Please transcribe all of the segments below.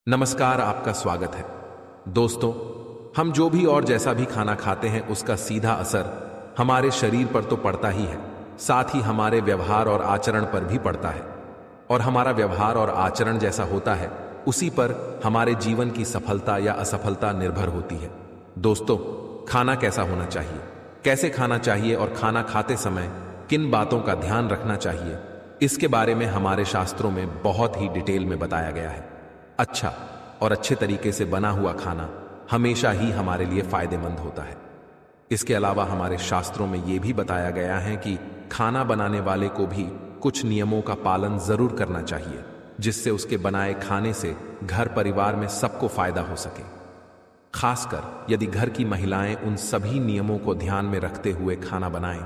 नमस्कार, आपका स्वागत है। दोस्तों, हम जो भी और जैसा भी खाना खाते हैं उसका सीधा असर हमारे शरीर पर तो पड़ता ही है, साथ ही हमारे व्यवहार और आचरण पर भी पड़ता है। और हमारा व्यवहार और आचरण जैसा होता है उसी पर हमारे जीवन की सफलता या असफलता निर्भर होती है। दोस्तों, खाना कैसा होना चाहिए, कैसे खाना चाहिए और खाना खाते समय किन बातों का ध्यान रखना चाहिए, इसके बारे में हमारे शास्त्रों में बहुत ही डिटेल में बताया गया है। अच्छा और अच्छे तरीके से बना हुआ खाना हमेशा ही हमारे लिए फायदेमंद होता है। इसके अलावा हमारे शास्त्रों में यह भी बताया गया है कि खाना बनाने वाले को भी कुछ नियमों का पालन जरूर करना चाहिए, जिससे उसके बनाए खाने से घर परिवार में सबको फायदा हो सके। खासकर यदि घर की महिलाएं उन सभी नियमों को ध्यान में रखते हुए खाना बनाएं,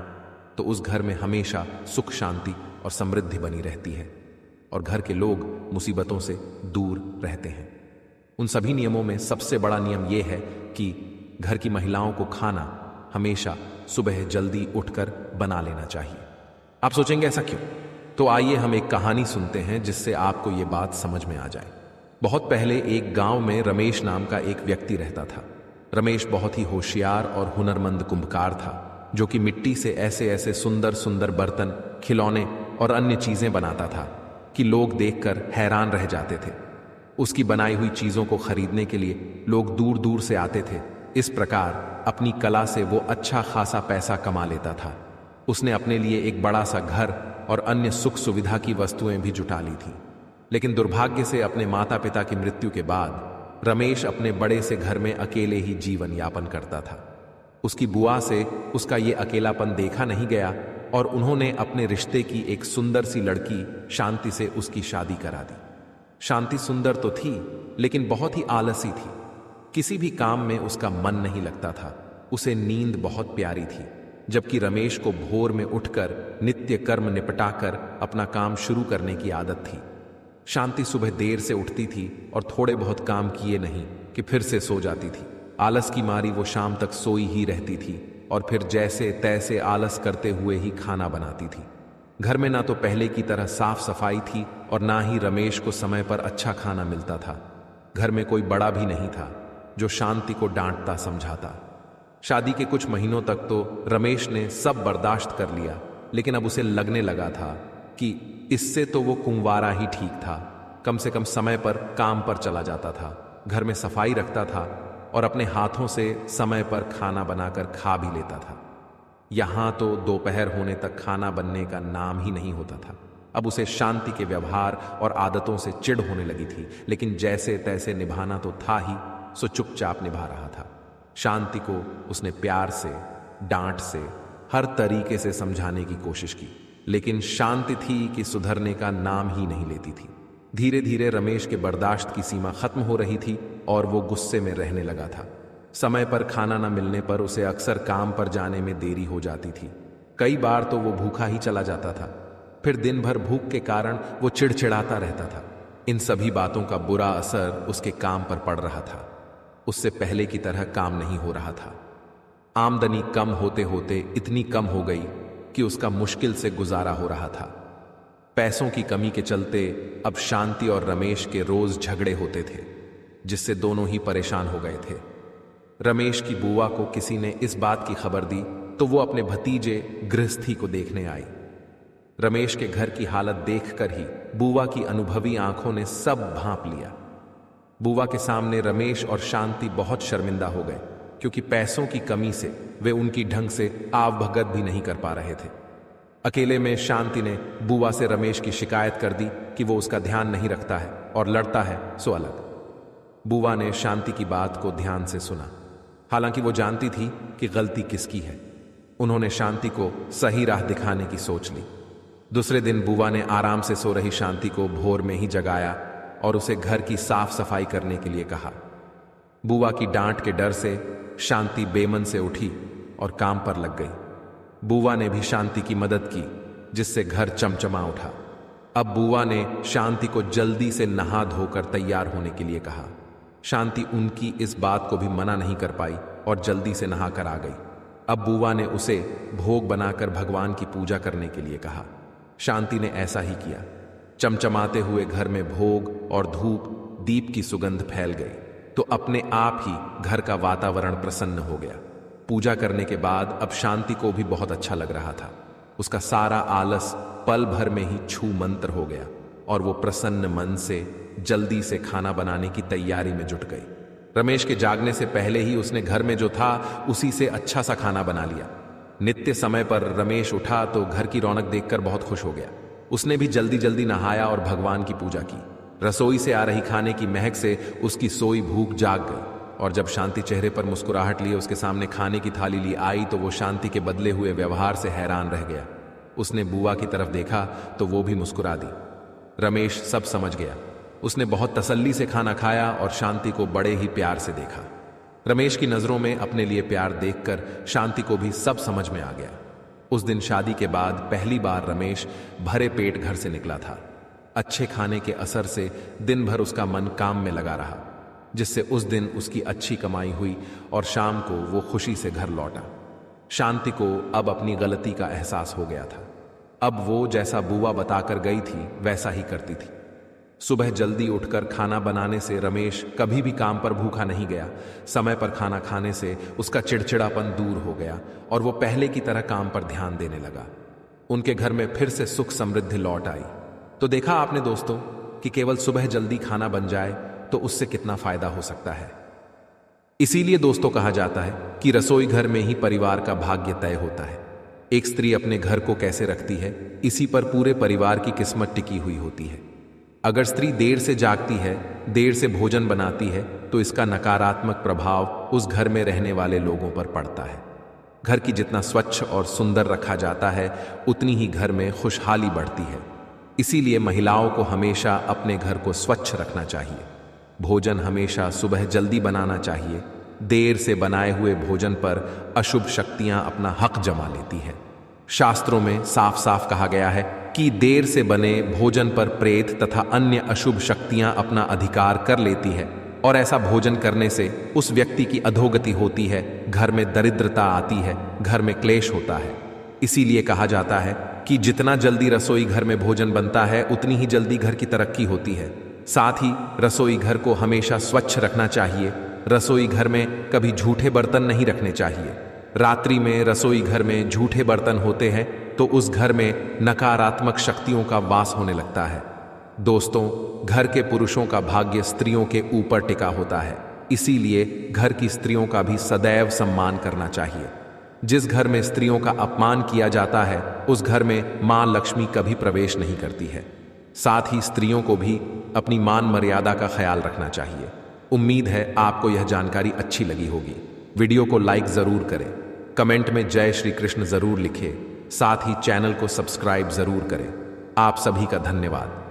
तो उस घर में हमेशा सुख, शांति और समृद्धि बनी रहती है और घर के लोग मुसीबतों से दूर रहते हैं। उन सभी नियमों में सबसे बड़ा नियम यह है कि घर की महिलाओं को खाना हमेशा सुबह जल्दी उठकर बना लेना चाहिए। आप सोचेंगे ऐसा क्यों? तो आइए हम एक कहानी सुनते हैं जिससे आपको यह बात समझ में आ जाए। बहुत पहले एक गांव में रमेश नाम का एक व्यक्ति रहता था। रमेश बहुत ही होशियार और हुनरमंद कुंभकार था, जो कि मिट्टी से ऐसे ऐसे सुंदर सुंदर बर्तन, खिलौने और अन्य चीजें बनाता था कि लोग देखकर हैरान रह जाते थे। उसकी बनाई हुई चीजों को खरीदने के लिए लोग दूर दूर से आते थे। इस प्रकार अपनी कला से वो अच्छा खासा पैसा कमा लेता था। उसने अपने लिए एक बड़ा सा घर और अन्य सुख सुविधा की वस्तुएं भी जुटा ली थी। लेकिन दुर्भाग्य से अपने माता पिता की मृत्यु के बाद रमेश अपने बड़े से घर में अकेले ही जीवन यापन करता था। उसकी बुआ से उसका ये अकेलापन देखा नहीं गया और उन्होंने अपने रिश्ते की एक सुंदर सी लड़की शांति से उसकी शादी करा दी। शांति सुंदर तो थी, लेकिन बहुत ही आलसी थी। किसी भी काम में उसका मन नहीं लगता था। उसे नींद बहुत प्यारी थी, जबकि रमेश को भोर में उठकर नित्य कर्म निपटाकर अपना काम शुरू करने की आदत थी। शांति सुबह देर से उठती थी और थोड़े बहुत काम किए नहीं कि फिर से सो जाती थी। आलस की मारी वो शाम तक सोई ही रहती थी और फिर जैसे तैसे आलस करते हुए ही खाना बनाती थी। घर में ना तो पहले की तरह साफ सफाई थी और ना ही रमेश को समय पर अच्छा खाना मिलता था। घर में कोई बड़ा भी नहीं था जो शांति को डांटता समझाता। शादी के कुछ महीनों तक तो रमेश ने सब बर्दाश्त कर लिया, लेकिन अब उसे लगने लगा था कि इससे तो वो कुंवारा ही ठीक था। कम से कम समय पर काम पर चला जाता था, घर में सफाई रखता था और अपने हाथों से समय पर खाना बनाकर खा भी लेता था। यहां तो दोपहर होने तक खाना बनने का नाम ही नहीं होता था। अब उसे शांति के व्यवहार और आदतों से चिढ़ होने लगी थी, लेकिन जैसे तैसे निभाना तो था ही, सो चुपचाप निभा रहा था। शांति को उसने प्यार से, डांट से, हर तरीके से समझाने की कोशिश की, लेकिन शांति थी कि सुधरने का नाम ही नहीं लेती थी। धीरे धीरे रमेश के बर्दाश्त की सीमा खत्म हो रही थी और वो गुस्से में रहने लगा था। समय पर खाना न मिलने पर उसे अक्सर काम पर जाने में देरी हो जाती थी। कई बार तो वो भूखा ही चला जाता था। फिर दिन भर भूख के कारण वो चिड़चिड़ाता रहता था। इन सभी बातों का बुरा असर उसके काम पर पड़ रहा था। उससे पहले की तरह काम नहीं हो रहा था। आमदनी कम होते होते इतनी कम हो गई कि उसका मुश्किल से गुजारा हो रहा था। पैसों की कमी के चलते अब शांति और रमेश के रोज झगड़े होते थे, जिससे दोनों ही परेशान हो गए थे। रमेश की बुआ को किसी ने इस बात की खबर दी तो वो अपने भतीजे गृहस्थी को देखने आई। रमेश के घर की हालत देखकर ही बुआ की अनुभवी आंखों ने सब भांप लिया। बुआ के सामने रमेश और शांति बहुत शर्मिंदा हो गए, क्योंकि पैसों की कमी से वे उनकी ढंग से आवभगत भी नहीं कर पा रहे थे। अकेले में शांति ने बुआ से रमेश की शिकायत कर दी कि वो उसका ध्यान नहीं रखता है और लड़ता है सो अलग। बुआ ने शांति की बात को ध्यान से सुना, हालांकि वो जानती थी कि गलती किसकी है। उन्होंने शांति को सही राह दिखाने की सोच ली। दूसरे दिन बुआ ने आराम से सो रही शांति को भोर में ही जगाया और उसे घर की साफ सफाई करने के लिए कहा। बुआ की डांट के डर से शांति बेमन से उठी और काम पर लग गई। बुआ ने भी शांति की मदद की, जिससे घर चमचमा उठा। अब बुआ ने शांति को जल्दी से नहा धोकर तैयार होने के लिए कहा। शांति उनकी इस बात को भी मना नहीं कर पाई और जल्दी से नहाकर आ गई। अब बुआ ने उसे भोग बनाकर भगवान की पूजा करने के लिए कहा। शांति ने ऐसा ही किया। चमचमाते हुए घर में भोग और धूप दीप की सुगंध फैल गई तो अपने आप ही घर का वातावरण प्रसन्न हो गया। पूजा करने के बाद अब शांति को भी बहुत अच्छा लग रहा था। उसका सारा आलस पल भर में ही छू मंत्र हो गया और वो प्रसन्न मन से जल्दी से खाना बनाने की तैयारी में जुट गई। रमेश के जागने से पहले ही उसने घर में जो था उसी से अच्छा सा खाना बना लिया। नित्य समय पर रमेश उठा तो घर की रौनक देखकर बहुत खुश हो गया। उसने भी जल्दी जल्दी नहाया और भगवान की पूजा की। रसोई से आ रही खाने की महक से उसकी सोई भूख जाग गई और जब शांति चेहरे पर मुस्कुराहट लिए उसके सामने खाने की थाली ली आई तो वो शांति के बदले हुए व्यवहार से हैरान रह गया। उसने बुआ की तरफ देखा तो वो भी मुस्कुरा दी। रमेश सब समझ गया। उसने बहुत तसल्ली से खाना खाया और शांति को बड़े ही प्यार से देखा। रमेश की नजरों में अपने लिए प्यार देखकर शांति को भी सब समझ में आ गया। उस दिन शादी के बाद पहली बार रमेश भरे पेट घर से निकला था। अच्छे खाने के असर से दिन भर उसका मन काम में लगा रहा, जिससे उस दिन उसकी अच्छी कमाई हुई और शाम को वो खुशी से घर लौटा। शांति को अब अपनी गलती का एहसास हो गया था। अब वो जैसा बुआ बताकर गई थी वैसा ही करती थी। सुबह जल्दी उठकर खाना बनाने से रमेश कभी भी काम पर भूखा नहीं गया। समय पर खाना खाने से उसका चिड़चिड़ापन दूर हो गया और वो पहले की तरह काम पर ध्यान देने लगा। उनके घर में फिर से सुख समृद्धि लौट आई। तो देखा आपने दोस्तों कि केवल सुबह जल्दी खाना बन जाए तो उससे कितना फायदा हो सकता है। इसीलिए दोस्तों कहा जाता है कि रसोई घर में ही परिवार का भाग्य तय होता है। एक स्त्री अपने घर को कैसे रखती है, इसी पर पूरे परिवार की किस्मत टिकी हुई होती है। अगर स्त्री देर से जागती है, देर से भोजन बनाती है तो इसका नकारात्मक प्रभाव उस घर में रहने वाले लोगों पर पड़ता है। घर की जितना स्वच्छ और सुंदर रखा जाता है उतनी ही घर में खुशहाली बढ़ती है। इसीलिए महिलाओं को हमेशा अपने घर को स्वच्छ रखना चाहिए। भोजन हमेशा सुबह जल्दी बनाना चाहिए। देर से बनाए हुए भोजन पर अशुभ शक्तियां अपना हक जमा लेती हैं। शास्त्रों में साफ साफ कहा गया है कि देर से बने भोजन पर प्रेत तथा अन्य अशुभ शक्तियां अपना अधिकार कर लेती है और ऐसा भोजन करने से उस व्यक्ति की अधोगति होती है, घर में दरिद्रता आती है, घर में क्लेश होता है। इसीलिए कहा जाता है कि जितना जल्दी रसोई घर में भोजन बनता है उतनी ही जल्दी घर की तरक्की होती है। साथ ही रसोई घर को हमेशा स्वच्छ रखना चाहिए। रसोई घर में कभी झूठे बर्तन नहीं रखने चाहिए। रात्रि में रसोई घर में झूठे बर्तन होते हैं तो उस घर में नकारात्मक शक्तियों का वास होने लगता है। दोस्तों, घर के पुरुषों का भाग्य स्त्रियों के ऊपर टिका होता है। इसीलिए घर की स्त्रियों का भी सदैव सम्मान करना चाहिए। जिस घर में स्त्रियों का अपमान किया जाता है उस घर में मां लक्ष्मी कभी प्रवेश नहीं करती है। साथ ही स्त्रियों को भी अपनी मान मर्यादा का ख्याल रखना चाहिए। उम्मीद है आपको यह जानकारी अच्छी लगी होगी। वीडियो को लाइक जरूर करें, कमेंट में जय श्री कृष्ण जरूर लिखें, साथ ही चैनल को सब्सक्राइब जरूर करें। आप सभी का धन्यवाद।